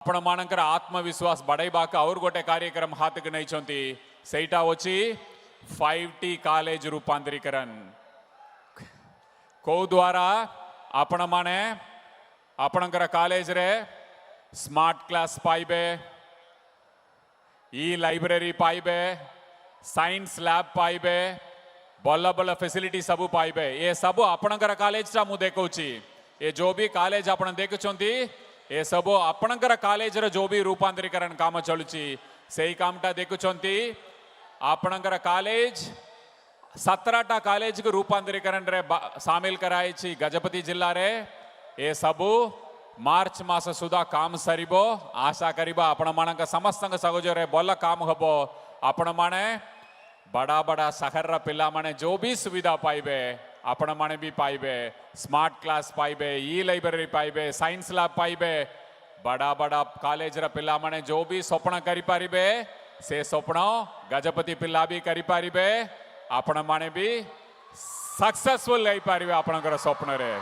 आपण मानकर आत्मविश्वास बढ़ाइबाक और गोटे कार्यक्रम हाथ के नहीं सेटा होची 5T कॉलेज रूपांतरीकरण को द्वारा आपण माने आपणकर कॉलेज रे स्मार्ट क्लास पाइबे ई लाइब्रेरी पाइबे साइंस लैब पाइबे भल भल फैसिलिटी सबू पाइबे ये सब आपणकर कॉलेज टा मु देखौची ये जो भी कॉलेज आपण देखुछंती ये सब आपणकर कॉलेज रे जो भी रूपांतरीकरण काम चलुची सेही कामटा देखुछंती आपणकर कॉलेज 17टा कॉलेज के रूपांतरीकरण रे शामिल कराई छी गजपति जिल्ला रे ये सब मार्च मास सुधा काम सरीबो आशा करिबा आपण मानक समस्त सहयोगरे भल काम हबो आपण माने बड़ा बड़ा शहर पिला माने जो भी सुविधा पाइबे आपण माने भी पाइबे स्मार्ट क्लास पाइबे ई लाइब्रेरी पाइबे साइंस लैब पाइबे बड़ा बड़ा कॉलेज रा पिला माने जो भी स्वप्न करि पारिबे से स्वप्न गजपति पिला भी करि पारिबे आपण माने भी सक्सेसफुल लई पारिबे आपणकर स्वप्न रे।